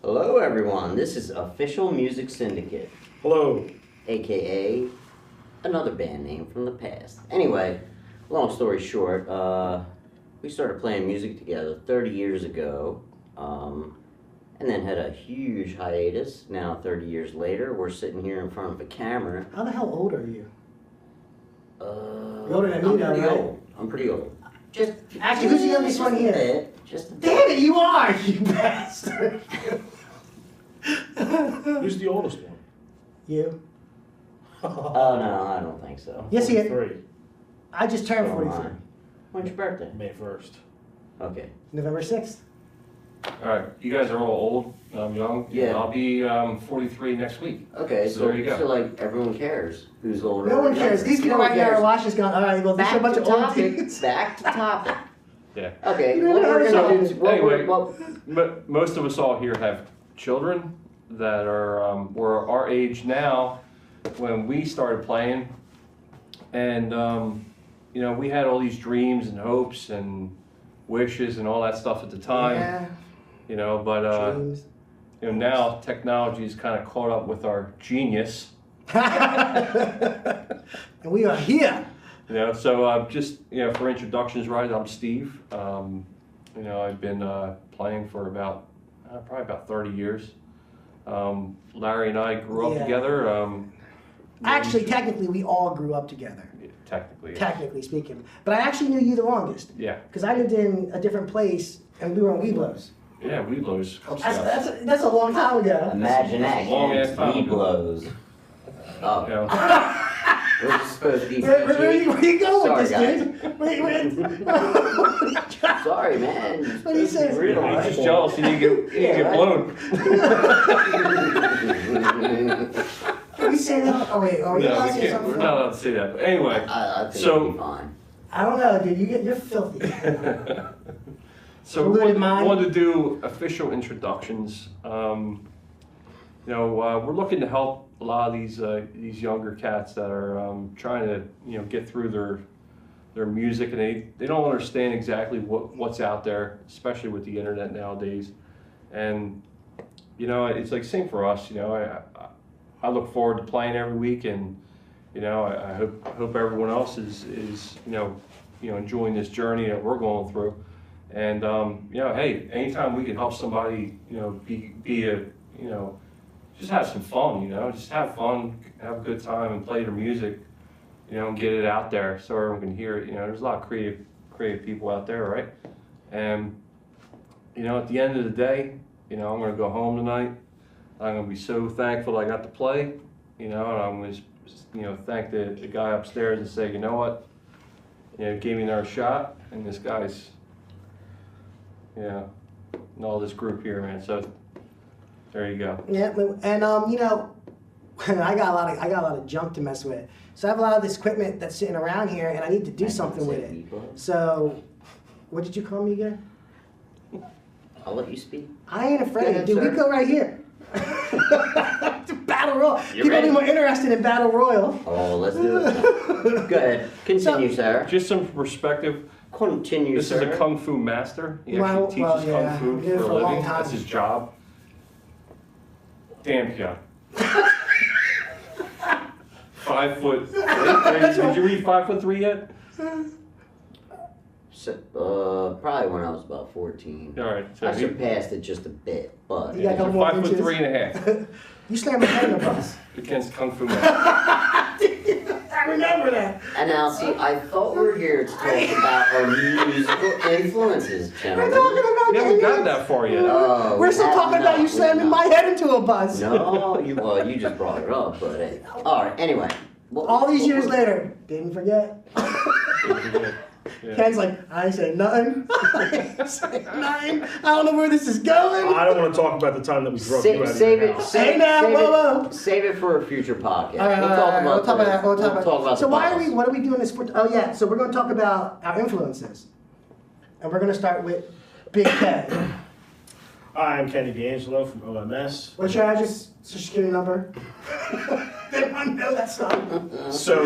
Hello everyone, this is Official Music Syndicate. Hello. AKA another band name from the past. Anyway, long story short, we started playing music together 30 years ago, and then had a huge hiatus. Now 30 years later, we're sitting here in front of a camera. How the hell old are you? You're older than me now, right? old. I'm pretty old. Just Actually, who's the youngest one here? Just a bit. Damn it, you are, you bastard! Who's the oldest one? You? Oh no, I don't think so. Yes, he is. 43. I just turned So am 43. I. When's your birthday? May 1st. Okay. November 6th. All right, you guys are all old. I'm young. Yeah. I'll be 43 next week. Okay, So so, there you go. so like everyone cares who's older. No or one cares. younger. These people No one right now are cares. watching this going, alright, well, this is a Back bunch to of old topic. dudes. Back to topic. Yeah. Okay, You know what how we're to gonna do solve is, what Anyway, what, most of us all here have children that are were our age now when we started playing, and you know, we had all these dreams and hopes and wishes and all that stuff at the time. Yeah, You know, but dreams. you know, now technology has kind of caught up with our genius. And we are here. You know, so just, you know, for introductions, right, I'm Steve. You know, I've been playing for about, probably about 30 years. Larry and I grew up Yeah. together. Actually, technically, we all grew up together. Technically. Yeah. Technically speaking. But I actually knew you the longest. Yeah, Because I lived in a different place and we were on Weeblos. yeah, we blows. That's a long time ago. imagine that. Long ass time He ago. blows. You Oh, know, we're just supposed to be. Where you going Sorry, with guys. this, dude? Wait. Sorry, man. You're What he supposed to be says? real, he's right? just jealous he didn't get blown. Can we say that? Oh wait, are we No, allowed we to say can't. something? We're not allowed to say that. But anyway, I think So- it'll be fine. I don't know, dude. You're filthy. so we Polluted mind. wanted to do official introductions. You know, we're looking to help a lot of these younger cats that are trying to, you know, get through their music, and they don't understand exactly what's out there, especially with the internet nowadays. And you know, it's like same for us. You know, I look forward to playing every week, and you know, I hope everyone else is you know enjoying this journey that we're going through. And you know, hey, anytime we can help somebody, you know, be a, you know, just have some fun, you know, just have fun, have a good time, and play their music, you know, and get it out there so everyone can hear it. You know, there's a lot of creative people out there, right? And you know, at the end of the day, you know, I'm gonna go home tonight. I'm gonna be so thankful I got to play, you know, and I'm gonna, you know, thank the guy upstairs and say, you know what, you know, gave me another shot, and this guy's, you know, and all this group here, man. So there you go. Yeah, and you know, I got a lot of junk to mess with. So I have a lot of this equipment that's sitting around here, and I need to do something with it. So, what did you call me again? I'll let you speak. I ain't Go afraid, ahead, dude. sir. We go right here. Battle Royal. You People ready? be more interested in Battle Royal. Oh, let's do it. Go ahead. Continue, sir. Just some perspective. Continue, This sir. is a kung fu master. He Well, actually teaches yeah. kung fu He did it for for a a long living. time. That's his job. Damn, John. 5 foot. Did you read 5'3" yet? So, probably when I was about 14. All right. So I he, surpassed it just a bit, but You got a couple more 5'3" inches. and a half You slammed my head in the bus. against kung fu master. I remember that. and now see, I thought we were here to talk about our musical influences, We're gentlemen. talking about We haven't gotten aliens. that far yet. Oh, We're still have talking about you not, slamming we've my not. head into a bus. No, you just brought it up, but hey. All right. Anyway, All these years later, didn't forget. Yeah. Ken's like, I ain't say nothing. I ain't say nothing. I don't know where this is going. I don't want to talk about the time that we drove you out of Save your it. house. Hey, now, whoa. Save it for a future podcast. All right, we'll all talk right, about. we'll talk about that. We'll talk about. So the why are bottles. we? What are we doing this for? Oh yeah. So we're going to talk about our influences, and we're going to start with Big K. I'm Kenny D'Angelo from OMS. What's your address? Social Security number? They want to know that song. So,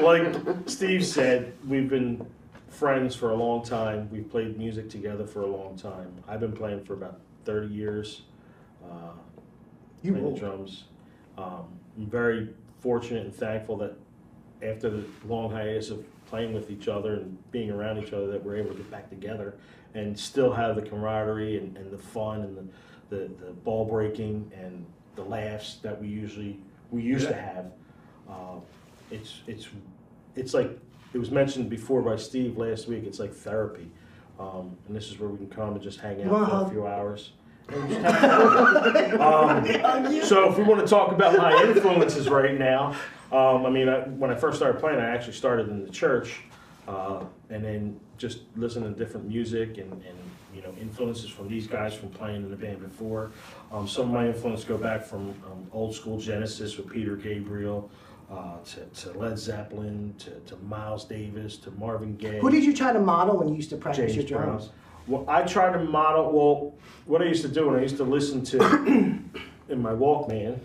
like Steve said, we've been friends for a long time. We've played music together for a long time. I've been playing for about 30 years, You playing the old. drums. I'm very fortunate and thankful that after the long hiatus of playing with each other and being around each other, that we're able to get back together and still have the camaraderie and the fun and the ball breaking and the laughs that we used to have. It's like it was mentioned before by Steve last week. It's like therapy, and this is where we can come and just hang out for a few hours. So if we want to talk about my influences right now, when I first started playing, I actually started in the church, and then just listening to different music and influences from these guys from playing in the band before. Some of my influences go back from old school Genesis with Peter Gabriel, to Led Zeppelin, to Miles Davis, to Marvin Gaye. Who did you try to model when you used to practice James your drums? Brown. Well, I tried to model. Well, what I used to do when I used to listen to in my Walkman.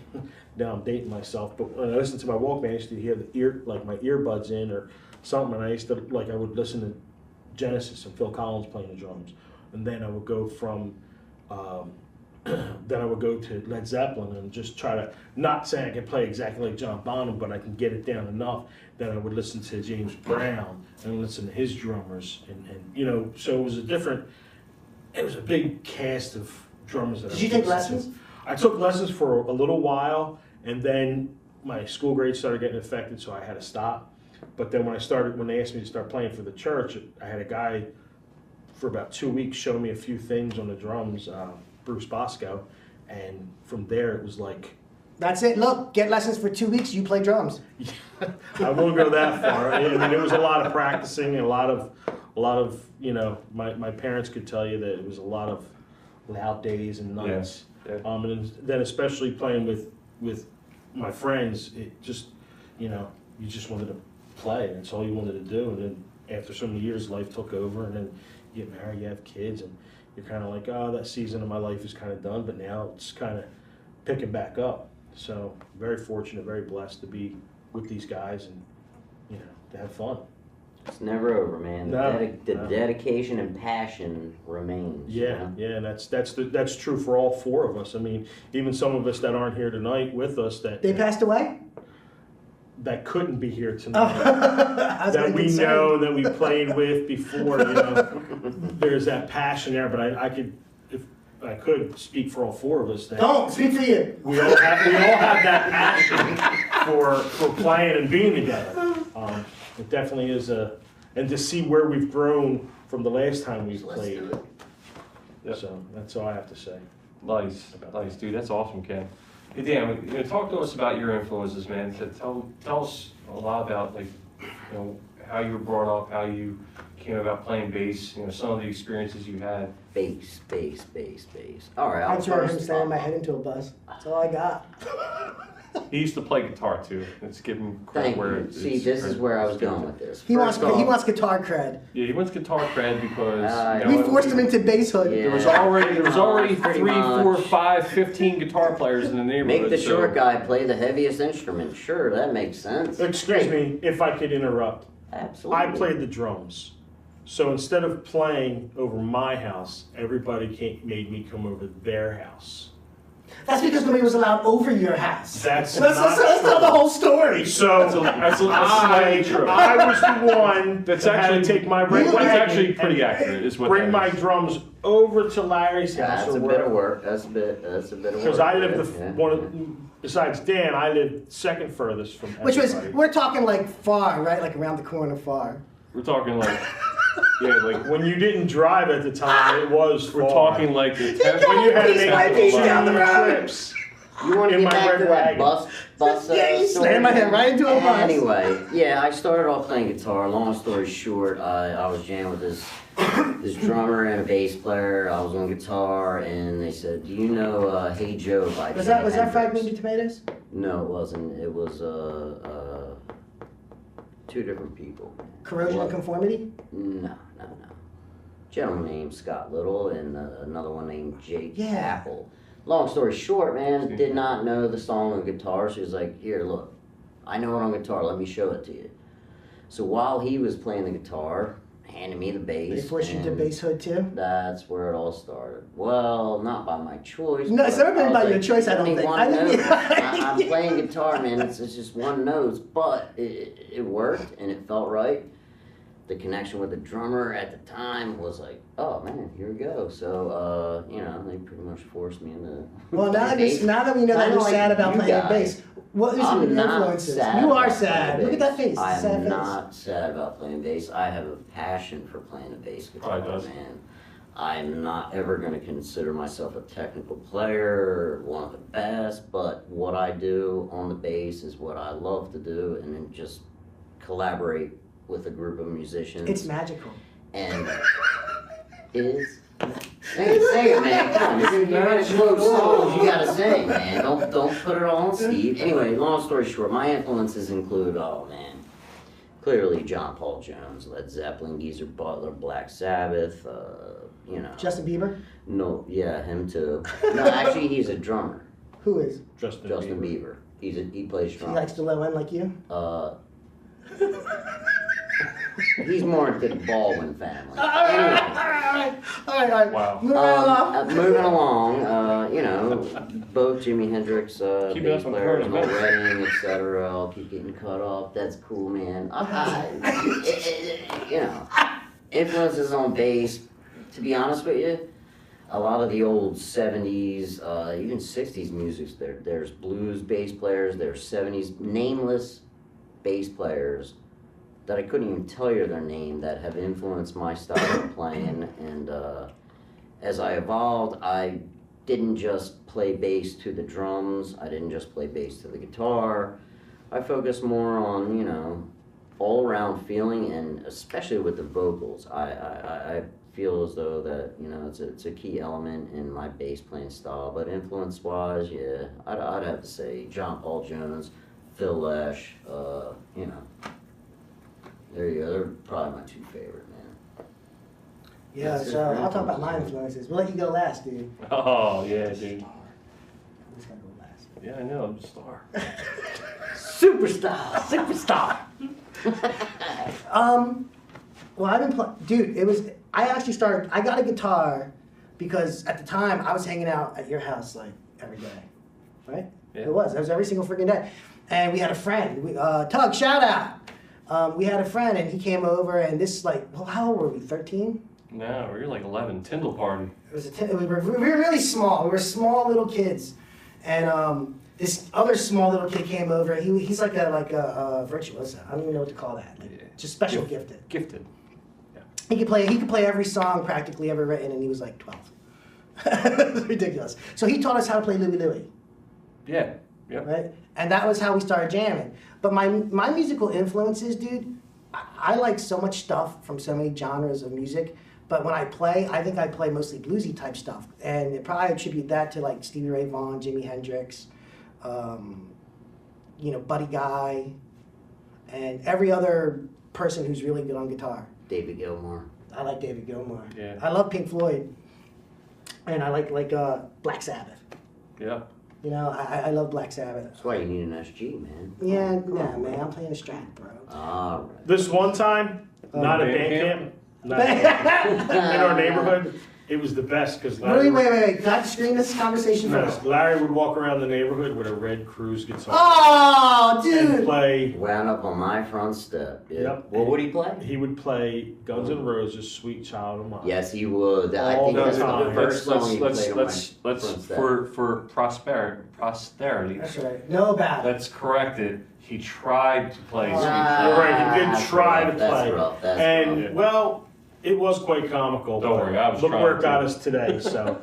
Now I'm dating myself, but when I listened to my Walkman, I used to hear my earbuds in or something, and I would listen to Genesis and Phil Collins playing the drums, and then I would go from. Then I would go to Led Zeppelin and just try to, not say I can play exactly like John Bonham, but I can get it down enough. Then I would listen to James Brown and listen to his drummers. And so it was a big cast of drummers. Did you take lessons? I took lessons for a little while, and then my school grades started getting affected, so I had to stop. But then when they asked me to start playing for the church, I had a guy for about 2 weeks show me a few things on the drums, Bruce Bosco, and from there it was like, That's it. Look, get lessons for 2 weeks. You play drums. I won't go that far. I mean, it was a lot of practicing and a lot of my parents could tell you that it was a lot of loud days and nights. Yeah. And then especially playing with my friends, it just, you just wanted to play. That's all you wanted to do. And then after so many years, life took over, and then you get married, you have kids, and you're kind of like, oh, that season of my life is kind of done, but now it's kind of picking back up. So very fortunate, very blessed to be with these guys and, to have fun. It's never over, man. No. The dedication and passion remains. Yeah, and that's true for all four of us. I mean, even some of us that aren't here tonight with us They passed away? that couldn't be here tonight. I was That gonna we say. know, that we played with before, there's that passion there, but I could, if I could speak for all four of us, that Don't speak for you. we all have that passion for playing and being together. It definitely is and to see where we've grown from the last time we played. Yep. So that's all I have to say. Nice, dude. That's awesome, Ken. Hey, Dan, talk to us about your influences, man. Tell us a lot about how you were brought up, how you came about playing bass. Some of the experiences you had. Bass. All right. I'm trying to slam my head into a bus. That's all I got. He used to play guitar too. Let's give him credit Thank where you. it's See, this is where I was going with this. He wants First off, guitar cred. Yeah, he wants guitar cred because We forced him into basshood. Yeah. there was already Pretty 3, 4, much. 5, 15 guitar players in the neighborhood. Make the so- short guy play the heaviest instrument. Sure, that makes sense. Excuse me, if I could interrupt. Absolutely. I played the drums. So instead of playing over my house, everybody made me come over their house. That's because nobody was allowed over your house. That's Let's tell the whole story. So That's slightly true. I was the one That's that had to actually- take my That's wagon actually pretty and accurate, is what bring that my is. drums over to Larry's house. That's a bit of work. That's a bit of work. Because I lived yeah. besides Dan, I lived second furthest from Which was, everybody. we're talking like far, right? Like around the corner far. We're talking like, When you didn't drive at the time, it was we're far. talking like the when you had to Piece by make piece down the road. trips. You want to in get my back to red that wagon. bus Yeah, you story? slammed my head right into a bus. Anyway, yeah, I started off playing guitar. Long story short, I was jamming with this drummer and a bass player. I was on guitar, and they said, "Do you know Hey Joe by Was Jimi that Fried Hendrix?" Green Tomatoes? No, it wasn't. It was two different people. Corrosion Well, and Conformity? No. Gentleman named Scott Little and another one named Jake Yeah. Apple. long story short, man, did not know the song on guitar. So he was like, here, look, I know it on guitar. Let me show it to you. So while he was playing the guitar, handed me the bass. They forced you to bass hood too? That's where it all started. Well, not by my choice. No, it's never been by your like, choice, I don't only think. one note. I'm playing guitar, man. It's just one note, but it worked and it felt right. The connection with the drummer at the time was like, oh man, here we go. So, you know, they pretty much forced me into. Well, now bass. that we know that Kinda you're like sad about you playing guys. bass, what is I'm your not influences? sad You are about sad. playing Look at that face. I Sad am face. not sad about playing bass. I have a passion for playing the bass guitar, Probably does. man. I'm not ever going to consider myself a technical player, one of the best, but what I do on the bass is what I love to do, and then just collaborate with a group of musicians. It's magical. And it is. Sing it, man. Come on, you're gonna quote songs. You gotta sing, man. Don't put it all on Steve. Anyway, long story short, my influences include, oh man, clearly John Paul Jones, Led Zeppelin, Geezer Butler, Black Sabbath. You know. Justin Bieber? No, yeah, him too. No, actually, he's a drummer. Who is? Justin Bieber. He plays He drums. likes the low end like you? He's more into the Baldwin family. All right. Wow. Moving along. Moving along, you know, both Jimi Hendrix, Keep bass it up on players, current Noel events. Redding, etc. I'll keep getting cut off. That's cool, man. You know, influences on bass. To be honest with you, a lot of the old 70s, even 60s music, there's blues bass players, there's 70s nameless bass players that I couldn't even tell you their name that have influenced my style of playing. And as I evolved, I didn't just play bass to the drums. I didn't just play bass to the guitar. I focused more on, you know, all around feeling, and especially with the vocals. I feel as though that, you know, it's a key element in my bass playing style. But influence wise, yeah, I'd have to say John Paul Jones, Phil Lesh, you know. There you go. They're probably my two favorite, man. Yeah, That's so it. I'll talk about my influences. We'll let you go last, dude. Oh, yeah, dude. I'm just gonna go last. Yeah, I know, I'm a star. Superstar. Well, I've been playing, dude, I actually started, I got a guitar because at the time I was hanging out at your house like every day, right? Yeah. It was every single freaking day. And we had a friend, Tug, shout out. We had a friend and he came over and this like, well, how old were we, 13? No, you're like 11, Tyndall party. We were really small. We were small little kids. And this other small little kid came over. He's like a virtuoso. I don't even know what to call that. Like, just special gifted. Gifted. He could play every song practically ever written, and he was like 12. It's ridiculous. So he taught us how to play Louie Louie, Yeah, yep. right? And that was how we started jamming. But my musical influences, dude, I like so much stuff from so many genres of music. But when I play, I think I play mostly bluesy type stuff, and it probably attribute that to like Stevie Ray Vaughan, Jimi Hendrix, you know, Buddy Guy, and every other person who's really good on guitar. David Gilmour. I like David Gilmour. Yeah. I love Pink Floyd, and I like Black Sabbath. Yeah. You know, I love Black Sabbath. That's why you need an SG, man. Yeah, Come nah, on, man, I'm playing a Strat, bro. All right. This one time, not at band band camp? camp, not at band camp, in our neighborhood, it was the best because Larry, Wait. Can I screen this conversation first? Larry would walk around the neighborhood with a red Cruise guitar Oh, and dude! play. Wound up on my front step. Yeah. Yep. What would he play? He would play Guns N' Roses' "Sweet Child of Mine." Yes, he would. I All think the that's the time. first song he played on my let's front step. for posterity. That's right. Know about it. Let's correct it. He tried to play Sweet Nah. Child. You're right, he did try to That's play. rough. That's And rough. well, it was quite comical. Don't but worry, I was look trying where it to. got us today. So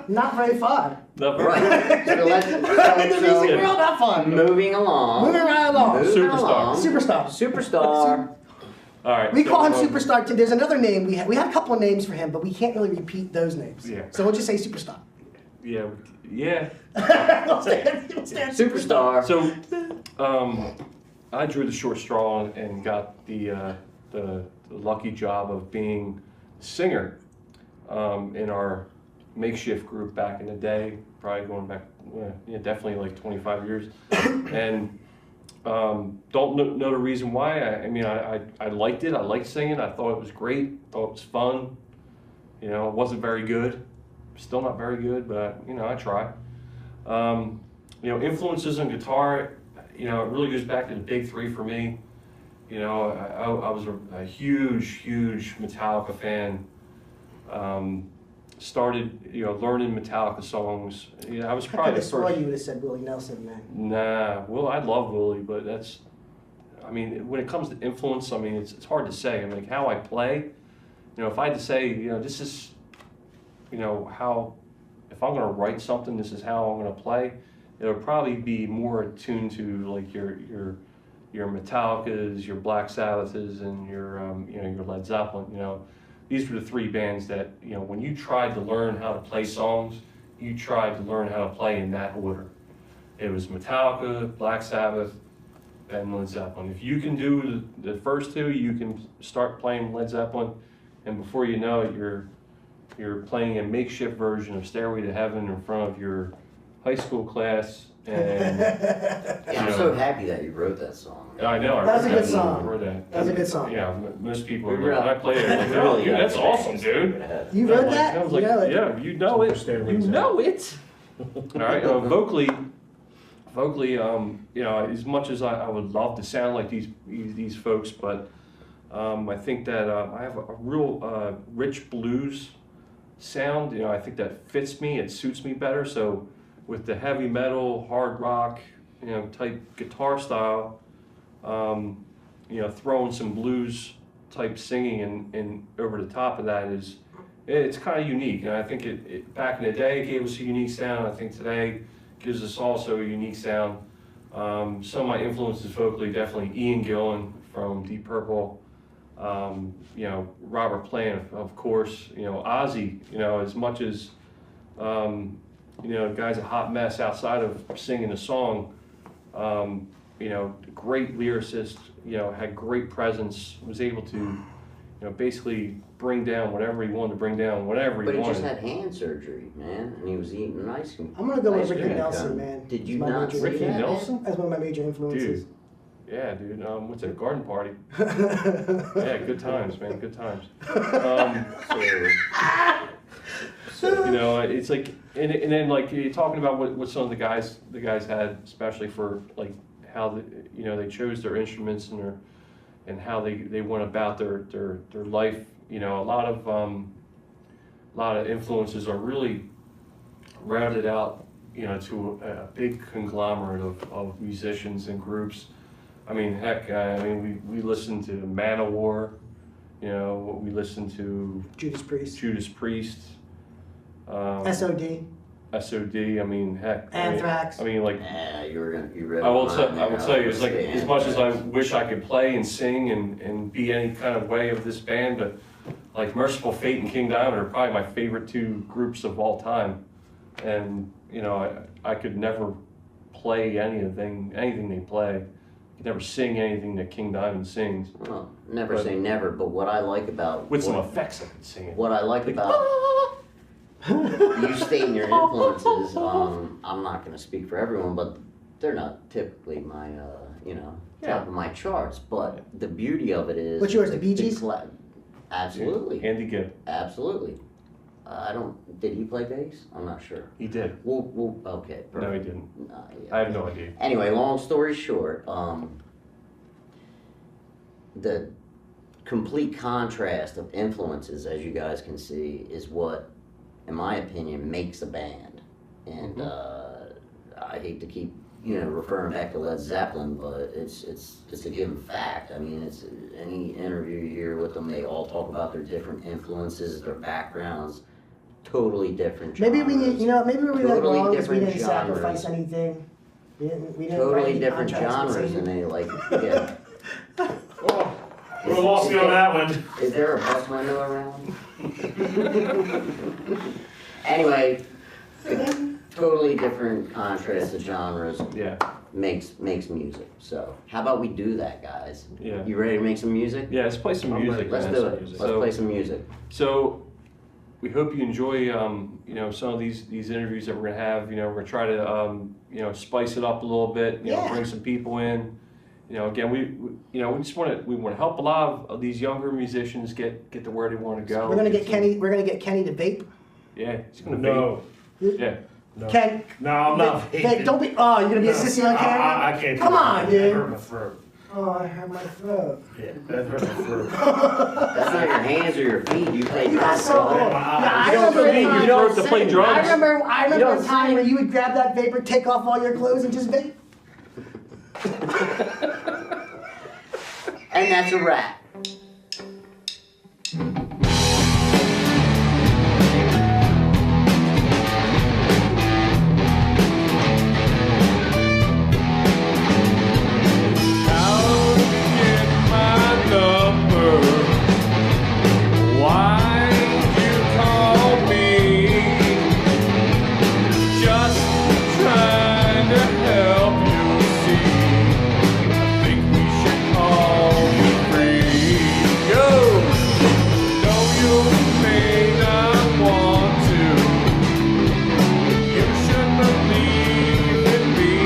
Not very far. No, Right. So let's, In the music world, not fun. moving along. Moving right along. Moving Superstar. along. Superstar. Superstar. All right. We call him so, Superstar. There's another name we had. We had a couple of names for him, but we can't really repeat those names. Yeah. So we'll just say Superstar. Yeah. Yeah. We'll stand Superstar. So, I drew the short straw and got the lucky job of being singer in our makeshift group back in the day, probably going back, yeah, definitely like 25 years. And don't know the reason why. I mean, I liked it. I liked singing. I thought it was great. Thought it was fun. You know, it wasn't very good. Still not very good, but you know, I try. You know, influences on guitar. You know, it really goes back to the big three for me. You know, I was a huge Metallica fan. Started, you know, learning Metallica songs. You know, I was I probably could the have swore first. you would have said Willie Nelson, man. Nah, well, I love Willie, but that's, I mean, when it comes to influence, I mean, it's hard to say. I mean, like how I play, you know, if I had to say, you know, this is, you know, how, if I'm gonna write something, this is how I'm gonna play, it'll probably be more attuned to like your Metallicas, your Black Sabbaths, and your, you know, your Led Zeppelin. You know, these were the three bands that, you know, when you tried to learn how to play songs, you tried to learn how to play in that order. It was Metallica, Black Sabbath, and Led Zeppelin. If you can do the first two, you can start playing Led Zeppelin, and before you know it, you're playing a makeshift version of Stairway to Heaven in front of your high school class. And Yeah, I'm so happy that you wrote that song. I know. That was a good I song. wrote that. That was a good song. Yeah, most people, Really? when I play it, like, oh, dude, that's awesome, dude. You wrote that? I was You like, know it. yeah, you know it. Stairway You to know it. All right, vocally, you know, as much as I would love to sound like these folks, but I think that I have a real rich blues sound. You know, I think that fits me. It suits me better. So with the heavy metal, hard rock, you know, type guitar style, you know, throwing some blues type singing and over the top of that is, it's kind of unique. And I think it back in the day it gave us a unique sound. I think today gives us also a unique sound. Some of my influences vocally, definitely Ian Gillan from Deep Purple, you know, Robert Plant, of course, you know, Ozzy, you know, as much as, you know, the guy's a hot mess outside of singing a song, you know, great lyricist, you know, had great presence, was able to, you know, basically bring down whatever he wanted to bring down, whatever But he he just wanted. had hand surgery, man, and he was eating ice cream. I'm gonna go with Ice Ricky cream Nelson, cone. man. Did you He's my not major see Ricky that? Nelson? That's one of my major influences. Dude, yeah, dude, what's it, a garden party? Yeah, good times, man, good times. So, you know, it's like, and then like you're talking about what some of the guys had, especially for like how you know, they chose their instruments and how they went about their life. You know, a lot of influences are really rounded out, you know, to a big conglomerate of musicians and groups. I mean, heck, I mean, we listened to Manowar, you know, we listened to Judas Priest. SOD. SOD. I mean, heck, Anthrax. I mean, like, Yeah, you read I will mine tell there. you, it's like as much as I wish I could play and sing and be any kind of way of this band, but like Merciful Fate and King Diamond are probably my favorite two groups of all time, and you know, I could never play anything they play. I could never sing anything that King Diamond sings. Well, never But- say never, but what I like about With some effects, I could sing it. what I like about you stating your influences, I'm not going to speak for everyone, but they're not typically my, you know, top of my charts. But the beauty of it is, What's yours, the Bee Gees? Absolutely, Andy Gibb. absolutely. I don't. Did he play bass? I'm not sure. He did. We'll okay. Perfect. No, he didn't. Yeah. I have no idea. Anyway, long story short, the complete contrast of influences, as you guys can see, is what, in my opinion, makes a band. And I hate to keep, you know, referring back to Led Zeppelin, but it's a given fact. I mean, it's any interview you hear with them, they all talk about their different influences, their backgrounds, totally different genres. Maybe we need, you know, maybe we were that Totally wrong because we different didn't genres. sacrifice anything. We didn't write Totally any different contracts with genres, and Satan. they like, yeah. Oh, we're lost me on that one. Is there a bus window around? Anyway, totally different contrast of genres Yeah. makes music. So how about we do that, guys? Yeah. You ready to make some music? Yeah. Let's play some I'm music. ready. Let's man. do it. music. Let's play some music. So, we hope you enjoy, you know, some of these interviews that we're gonna have. You know, we're gonna try to, you know, spice it up a little bit. You know, Yeah. bring some people in. You know, again, you know, we just want to help a lot of these younger musicians get to where they want to go. We're gonna get Kenny. We're gonna get Kenny to vape. Yeah, he's gonna No. vape. Yeah. No. Ken, No, I'm not. vape. Don't be. Oh, you're gonna be a sissy on camera. I can't. do Come that. on, That dude. hurt my throat. Oh, I hurt my throat. Yeah, that hurt my throat. That's not your hands or your feet. You play You got drums. so brother. old. Yeah, I You don't remember a sing, time. you don't to play sing. drums. I remember don't a time sing. where you would grab that vapor, take off all your clothes, and just vape. And that's a wrap. How to get my number? Why you call me? Just trying to help you see. I think we should all be free. Go! No, you may not want to. You should believe in me.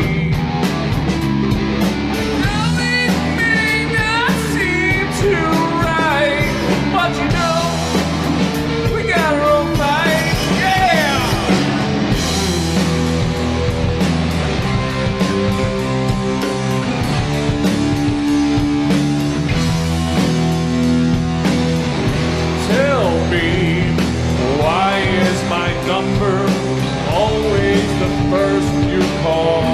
Now it may not seem too right, but you know, we got our own fight, yeah! Tell me, why is my number always the first you call?